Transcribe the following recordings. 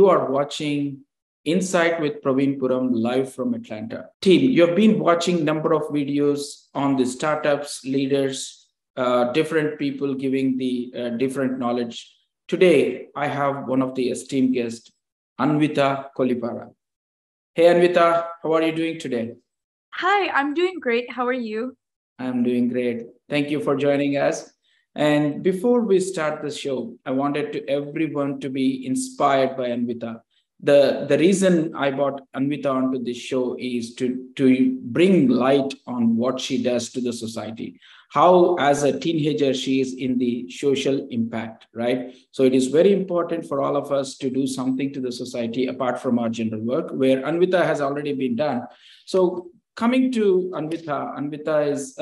You are watching Insight with Praveen Puram live from Atlanta. Team, you have been watching number of videos on the startups, leaders, different people giving the different knowledge. Today, I have one of the esteemed guests, Anvitha Kollipara. Hey, Anvitha, how are you doing today? Hi, I'm doing great. How are you? I'm doing great. Thank you for joining us. And before we start the show, I wanted to everyone to be inspired by Anvitha. The reason I brought Anvitha onto this show is to bring light on what she does to the society. How, as a teenager, she is in the social impact, right? So it is very important for all of us to do something to the society apart from our general work, where Anvitha has already been done. So coming to Anvitha, Anvitha is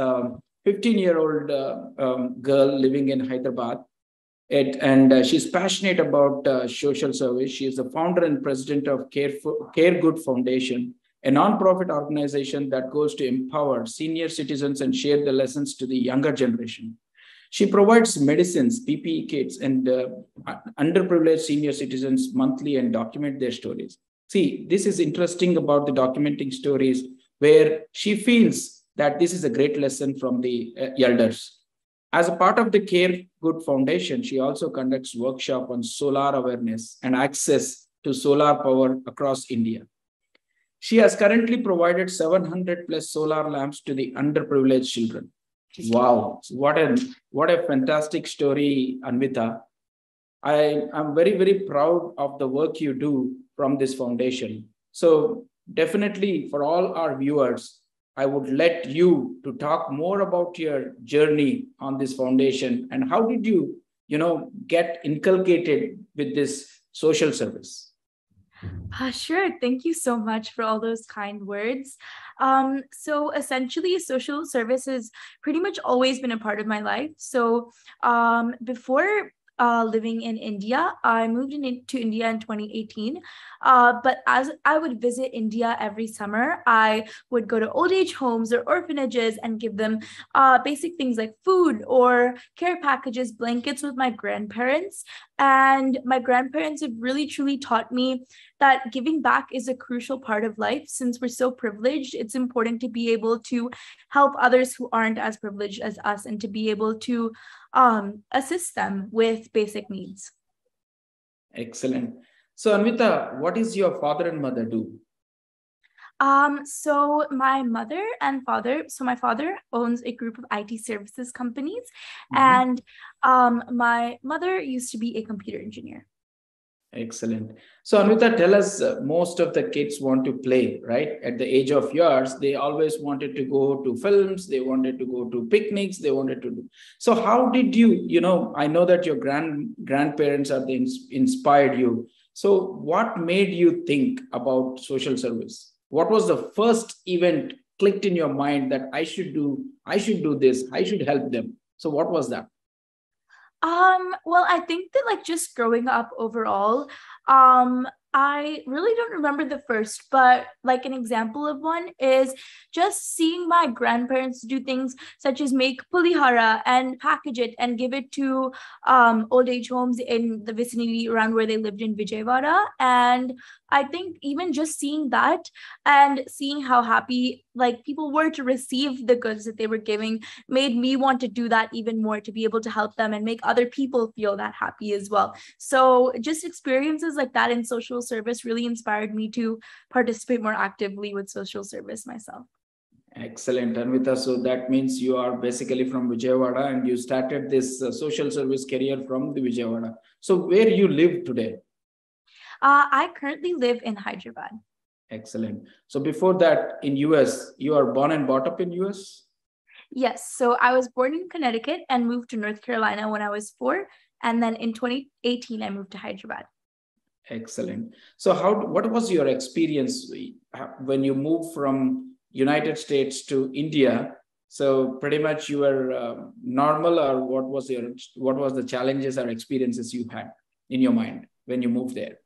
15-year-old girl living in Hyderabad. And she's passionate about social service. She is the founder and president of Care Good Foundation, a nonprofit organization that goes to empower senior citizens and share the lessons to the younger generation. She provides medicines, PPE kits, and underprivileged senior citizens monthly and document their stories. See, this is interesting about the documenting stories where she feels that this is a great lesson from the elders. As a part of the Care Good Foundation, she also conducts workshops on solar awareness and access to solar power across India. She has currently provided 700 plus solar lamps to the underprivileged children. Wow, what a fantastic story, Anvitha. I am very, very proud of the work you do from this foundation. So definitely for all our viewers, I would let you to talk more about your journey on this foundation and how did you, get inculcated with this social service? Sure. Thank you so much for all those kind words. So essentially, social service has pretty much always been a part of my life. So before living in India, I moved to India in 2018. But as I would visit India every summer, I would go to old age homes or orphanages and give them basic things like food or care packages, blankets with my grandparents. And my grandparents have really truly taught me that giving back is a crucial part of life. Since we're so privileged, it's important to be able to help others who aren't as privileged as us and to be able to assist them with basic needs. Excellent. So, Anvita, what is your father and mother do? So my mother and father, so my father owns a group of IT services companies, and my mother used to be a computer engineer. Excellent. So, Anvita, tell us most of the kids want to play, right? At the age of yours, they always wanted to go to films, they wanted to go to picnics, they wanted to do. So, how did I know that your grandparents are inspired you. So, what made you think about social service? What was the first event clicked in your mind that I should do this, I should help them? So, what was that? Well, I think that like just growing up overall, I really don't remember the first, but like an example of one is just seeing my grandparents do things such as make pulihara and package it and give it to old age homes in the vicinity around where they lived in Vijayawada. And I think even just seeing that and seeing how happy like people were to receive the goods that they were giving made me want to do that even more, to be able to help them and make other people feel that happy as well. So just experiences like that in social service really inspired me to participate more actively with social service myself. Excellent, Anvita. So that means you are basically from Vijayawada and you started this social service career from the Vijayawada. So where you live today? I currently live in Hyderabad. Excellent. So before that, in US, you are born and brought up in US? Yes. So I was born in Connecticut and moved to North Carolina when I was 4. And then in 2018, I moved to Hyderabad. Excellent. So what was your experience when you moved from United States to India? So pretty much you were normal, or what was the challenges or experiences you had in your mind when you moved there?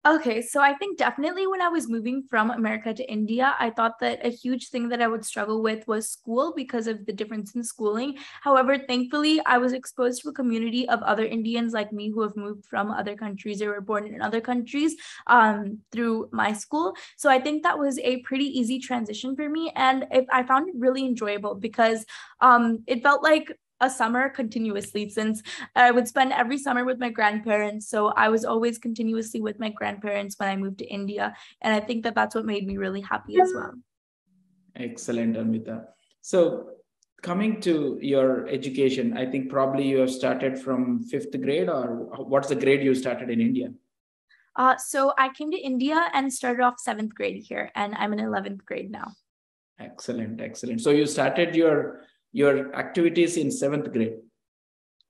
Okay, so I think definitely when I was moving from America to India, I thought that a huge thing that I would struggle with was school because of the difference in schooling. However, thankfully, I was exposed to a community of other Indians like me who have moved from other countries or were born in other countries through my school. So I think that was a pretty easy transition for me. And I found it really enjoyable because it felt like a summer continuously since I would spend every summer with my grandparents. So I was always continuously with my grandparents when I moved to India. And I think that that's what made me really happy as well. Excellent, Anvitha. So coming to your education, I think probably you have started from fifth grade, or what's the grade you started in India? So I came to India and started off 7th grade here, and I'm in 11th grade now. Excellent, excellent. So you started your activities in 7th grade.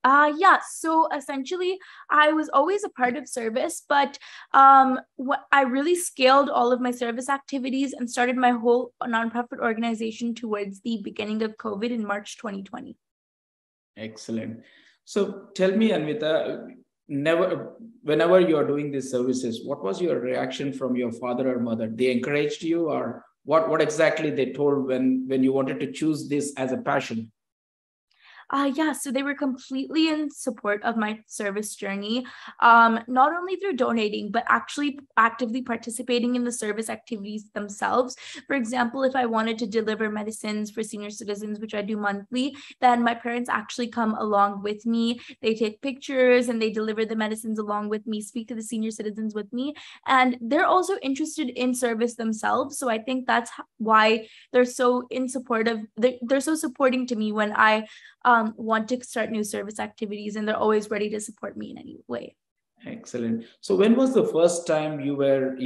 Yeah, so essentially I was always a part of service, but I really scaled all of my service activities and started my whole nonprofit organization towards the beginning of COVID in March 2020. Excellent. So tell me, Anvitha, whenever you are doing these services, what was your reaction from your father or mother? They encouraged you, or what exactly they told when you wanted to choose this as a passion? Yeah, so they were completely in support of my service journey, not only through donating, but actually actively participating in the service activities themselves. For example, if I wanted to deliver medicines for senior citizens, which I do monthly, then my parents actually come along with me. They take pictures and they deliver the medicines along with me, speak to the senior citizens with me. And they're also interested in service themselves. So I think that's why they're so in support of, they're so supporting to me when I want to start new service activities, and they're always ready to support me in any way. Excellent. So when was the first time you were,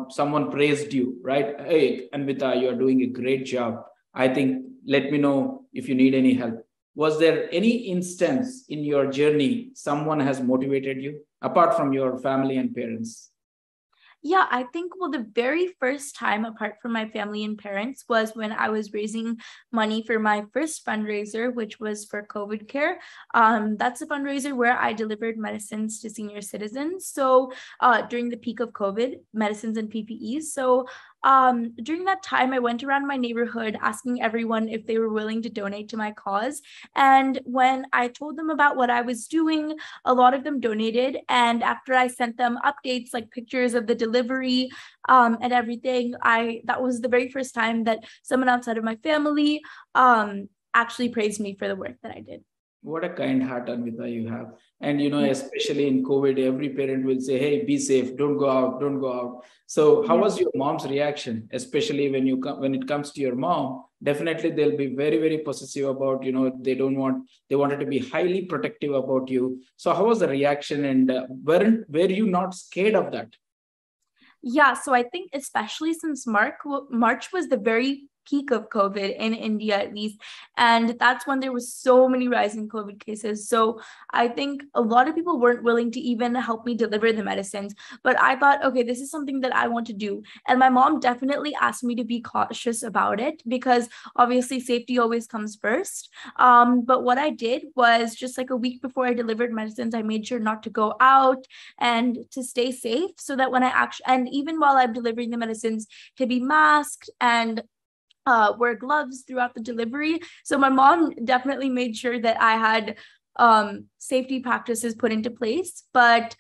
someone praised you, right? Hey, Anvitha, you're doing a great job. I think, let me know if you need any help. Was there any instance in your journey someone has motivated you apart from your family and parents? Yeah, I think, well, the very first time, apart from my family and parents, was when I was raising money for my first fundraiser, which was for COVID care. That's a fundraiser where I delivered medicines to senior citizens. So during the peak of COVID, medicines and PPEs. So during that time, I went around my neighborhood asking everyone if they were willing to donate to my cause. And when I told them about what I was doing, a lot of them donated. And after I sent them updates like pictures of the delivery and everything, that was the very first time that someone outside of my family actually praised me for the work that I did. What a kind heart, Anvitha, you have. And, especially in COVID, every parent will say, hey, be safe, don't go out, don't go out. So how was your mom's reaction, especially when it comes to your mom? Definitely, they'll be very, very possessive about, they wanted to be highly protective about you. So how was the reaction, and were you not scared of that? Yeah, so I think especially since March was the very peak of COVID in India, at least. And that's when there was so many rising COVID cases. So I think a lot of people weren't willing to even help me deliver the medicines. But I thought, okay, this is something that I want to do. And my mom definitely asked me to be cautious about it because obviously safety always comes first. But what I did was just like a week before I delivered medicines, I made sure not to go out and to stay safe so that when I actually, and even while I'm delivering the medicines, to be masked and wear gloves throughout the delivery. So my mom definitely made sure that I had safety practices put into place, but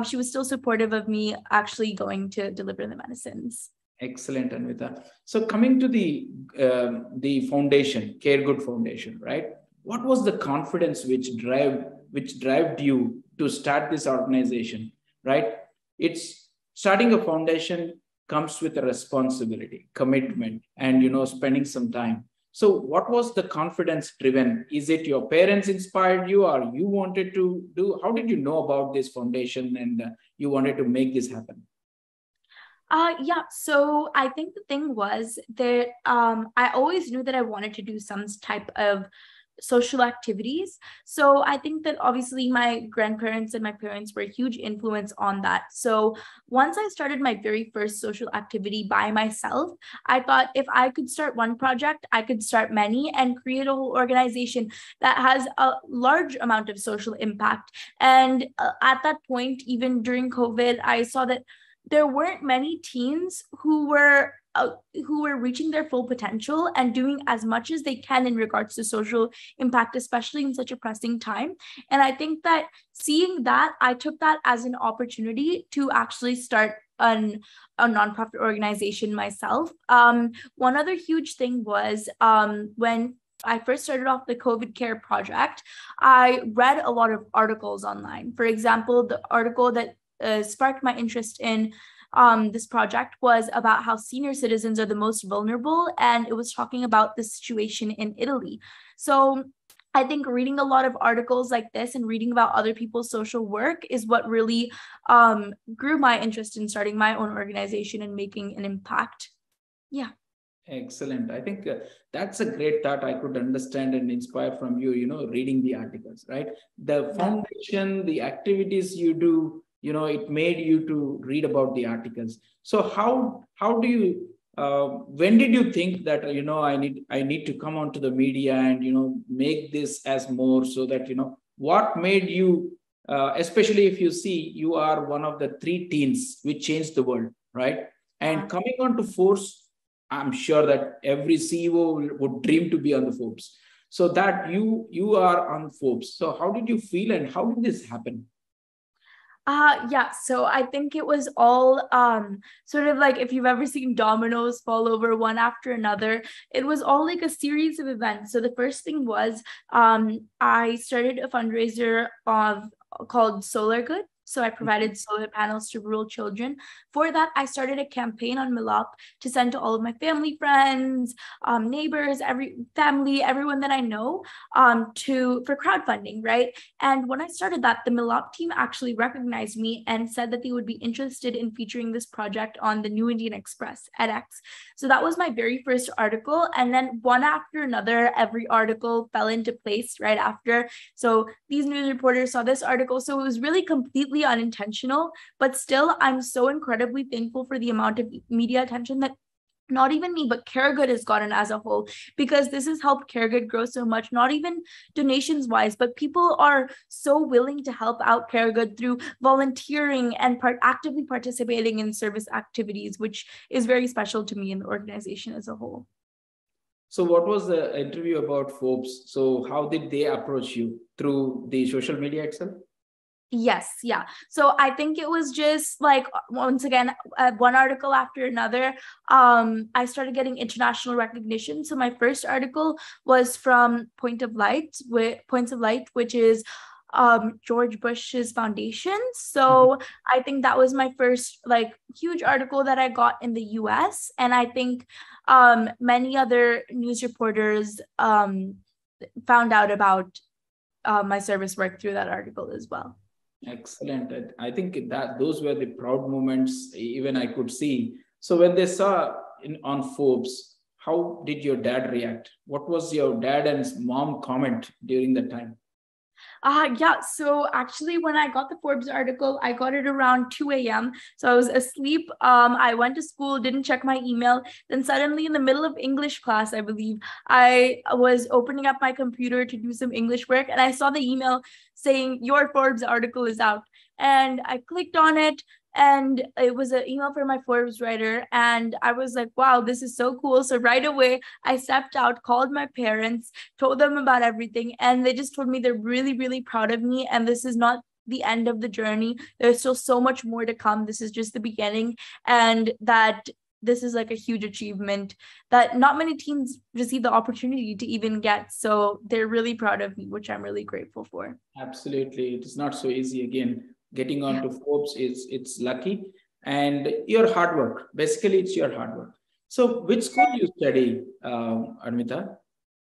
she was still supportive of me actually going to deliver the medicines. Excellent, Anvitha. So coming to the foundation, Care Good Foundation, right? What was the confidence which drove you to start this organization, right? It's starting a foundation comes with a responsibility, commitment, and spending some time. So what was the confidence driven? Is it your parents inspired you, or you wanted to do? How did you know about this foundation and you wanted to make this happen? Yeah, so I think the thing was that I always knew that I wanted to do some type of social activities. So I think that obviously my grandparents and my parents were a huge influence on that. So once I started my very first social activity by myself, I thought if I could start one project, I could start many and create a whole organization that has a large amount of social impact. And at that point, even during COVID, I saw that there weren't many teens who were reaching their full potential and doing as much as they can in regards to social impact, especially in such a pressing time. And I think that seeing that, I took that as an opportunity to actually start a nonprofit organization myself. One other huge thing was when I first started off the COVID care project, I read a lot of articles online. For example, the article that sparked my interest in this project was about how senior citizens are the most vulnerable, and it was talking about the situation in Italy. So I think reading a lot of articles like this and reading about other people's social work is what really grew my interest in starting my own organization and making an impact. Yeah. Excellent. I think that's a great thought. I could understand and inspire from you, reading the articles, right? The foundation, the activities you do, it made you to read about the articles. So how do you, when did you think that, I need to come onto the media and, make this as more so that, what made you, especially if you see you are one of the 3 teens which changed the world, right? And coming on to Force, I'm sure that every CEO would dream to be on the Forbes. So that you are on Forbes. So how did you feel and how did this happen? Yeah, so I think it was all sort of like if you've ever seen dominoes fall over one after another, it was all like a series of events. So the first thing was I started a fundraiser called Solar Good. So I provided solar panels to rural children. For that, I started a campaign on Milap to send to all of my family, friends, neighbors, everyone that I know, for crowdfunding, right? And when I started that, the Milap team actually recognized me and said that they would be interested in featuring this project on the New Indian Express at X. So that was my very first article. And then one after another, every article fell into place right after. So these news reporters saw this article. So it was really completely unintentional, but still, I'm so incredibly thankful for the amount of media attention that not even me, but CareGood has gotten as a whole, because this has helped CareGood grow so much, not even donations wise, but people are so willing to help out CareGood through volunteering and actively participating in service activities, which is very special to me and the organization as a whole. So what was the interview about Forbes? So how did they approach you? Through the social media itself? Yes, yeah. So I think it was just like, once again, one article after another, I started getting international recognition. So my first article was from Points of Light, which is George Bush's foundation. So I think that was my first like huge article that I got in the US. And I think many other news reporters found out about my service work through that article as well. Excellent. I think that those were the proud moments even I could see. So when they saw on Forbes, how did your dad react? What was your dad and mom comment during that time? Yeah, so actually when I got the Forbes article, I got it around 2 a.m. So I was asleep. I went to school, didn't check my email. Then suddenly in the middle of English class, I believe, I was opening up my computer to do some English work, and I saw the email saying your Forbes article is out. And I clicked on it, and it was an email from my Forbes writer, and I was like, wow, this is so cool. So right away I stepped out, called my parents, told them about everything, and they just told me they're really, really proud of me, and this is not the end of the journey. There's still so much more to come. This is just the beginning, and that this is like a huge achievement that not many teens receive the opportunity to even get. So they're really proud of me, which I'm really grateful for. Absolutely. It is not so easy. Again, getting onto Forbes it's lucky and your hard work. Basically, it's your hard work. So which school do you study, Anvitha?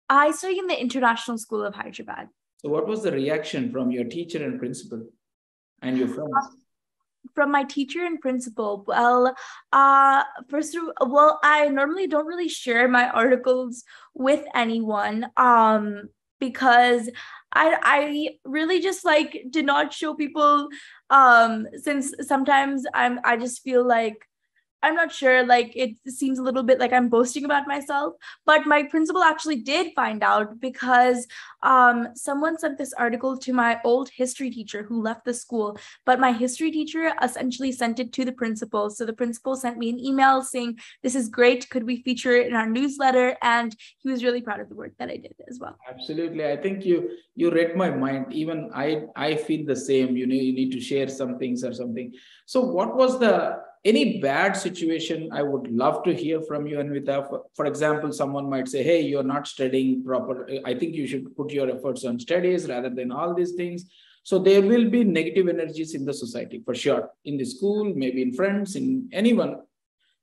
I study in the International School of Hyderabad. So what was the reaction from your teacher and principal and your friends? From my teacher and principal, well, I normally don't really share my articles with anyone, because I really just like did not show people, since sometimes I just feel like I'm not sure, like it seems a little bit like I'm boasting about myself, but my principal actually did find out because someone sent this article to my old history teacher who left the school, but my history teacher essentially sent it to the principal. So the principal sent me an email saying, this is great, could we feature it in our newsletter? And he was really proud of the work that I did as well. Absolutely. I think you read my mind. Even I feel the same. You need to share some things or something. So what was the any bad situation? I would love to hear from you, Anvitha. For example, someone might say, hey, you're not studying proper. I think you should put your efforts on studies rather than all these things. So there will be negative energies in the society for sure, in the school, maybe in friends, in anyone.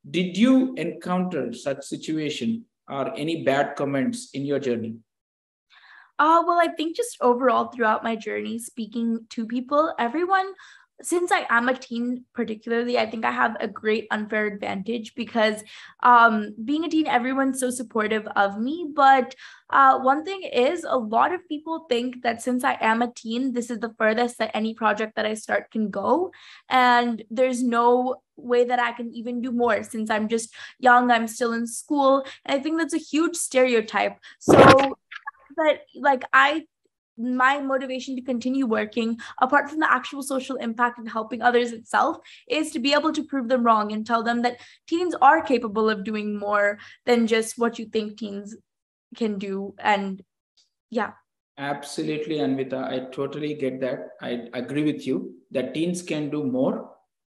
Did you encounter such situation or any bad comments in your journey? Well, I think just overall throughout my journey, speaking to people, everyone, since I am a teen particularly, I think I have a great unfair advantage because being a teen, everyone's so supportive of me. But one thing is, a lot of people think that since I am a teen, this is the furthest that any project that I start can go. And there's no way that I can even do more since I'm just young, I'm still in school. And I think that's a huge stereotype. So that like my motivation to continue working, apart from the actual social impact and helping others itself, is to be able to prove them wrong and tell them that teens are capable of doing more than just what you think teens can do. And yeah. Absolutely, Anvita. I totally get that. I agree with you that teens can do more,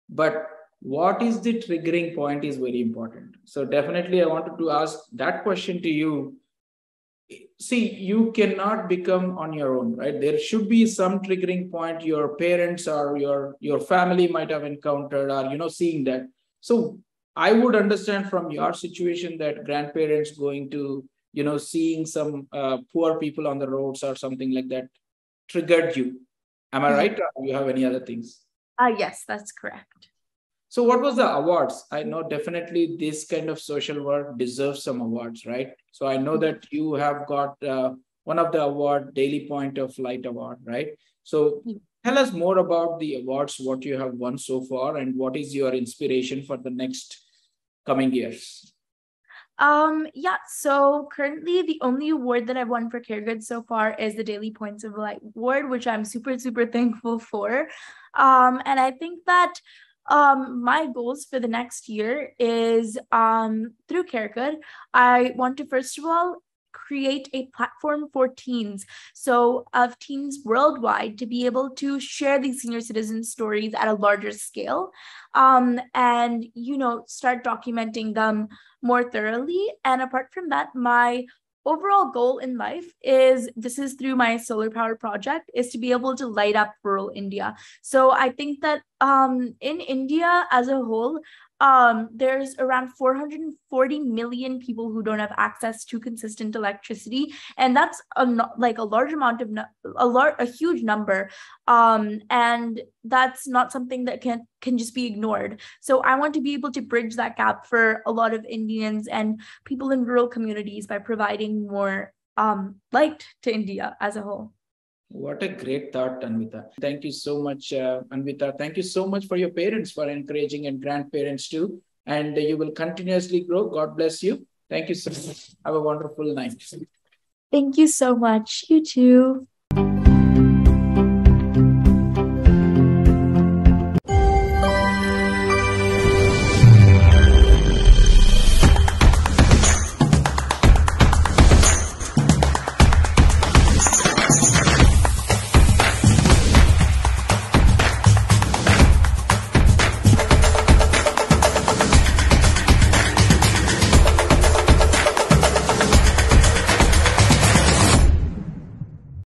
but what is the triggering point is very important. So definitely I wanted to ask that question to you. See, you cannot become on your own, right? There should be some triggering point your parents or your family might have encountered, or seeing that. So I would understand from your situation that grandparents going to seeing some poor people on the roads or something like that triggered you. Am I right, or do you have any other things? Yes, that's correct. So what was the awards? I know definitely this kind of social work deserves some awards, right? So I know that you have got one of the award, Daily Point of Light Award, right? So tell us more about the awards, what you have won so far, and what is your inspiration for the next coming years? Yeah, so currently the only award that I've won for Care Good so far is the Daily Points of Light Award, which I'm super, super thankful for. And I think that my goals for the next year is through Care Good, I want to first of all create a platform for teens, so of teens worldwide, to be able to share these senior citizen stories at a larger scale, and start documenting them more thoroughly. And apart from that, my overall goal in life is, this is through my solar power project, is to be able to light up rural India. So I think that in India as a whole, there's around 440 million people who don't have access to consistent electricity, and that's a large amount of a huge number, and that's not something that can just be ignored. So I want to be able to bridge that gap for a lot of Indians and people in rural communities by providing more light to India as a whole. What a great thought, Anvita. Thank you so much, Anvita. Thank you so much for your parents for encouraging, and grandparents too. And you will continuously grow. God bless you. Thank you so much. Have a wonderful night. Thank you so much. You too.